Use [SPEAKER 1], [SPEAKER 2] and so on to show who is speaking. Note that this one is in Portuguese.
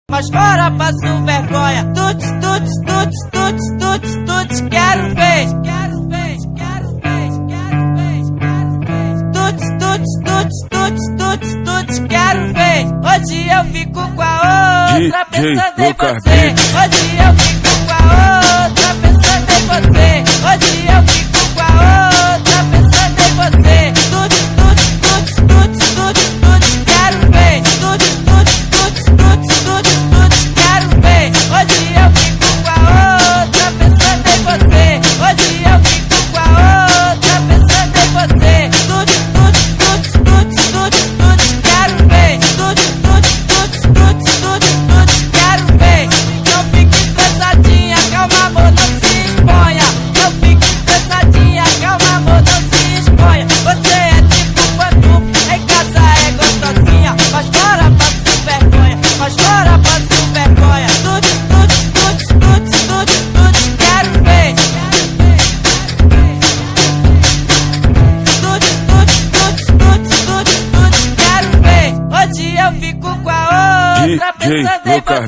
[SPEAKER 1] Mas fora passo vergonha. Tuts, tuts, tuts, tuts, tuts, tuts, quero ver. Quero ver, quero ver, quero ver, quero ver. Tuts, tuts, tuts, tuts, tuts, tuts, quero ver. Hoje eu fico com a outra pensando em você. Hoje eu fico com a outra pensando em você. Hoje eu fico com a outra pensando em você. Tuts, tuts, tuts, tuts, tuts, tuts, quero ver. Tuts, tuts, tuts, tuts, tuts, tuts, quero ver. Hoje eu fico com a outra pensando em você. Hoje eu fico com a outra pensando em você. Tuts, tuts, tuts, tuts, tuts, tuts, quero ver. Tuts, tuts, tuts, tuts, tuts, tuts, quero ver. Não fique estressadinha, calma amor, não se exponha. Não fique estressadinha, calma amor, não se exponha. Você é tipo pantufa, em casa é gostosinha. Mas fora passo vergonha, mas fora passo vergonha. Tuts, tuts, tuts, tuts, tuts, tuts, quero ver. Tuts, tuts, tuts, tuts, tuts, tuts, quero ver. Hoje eu fico com a outra pensando em você.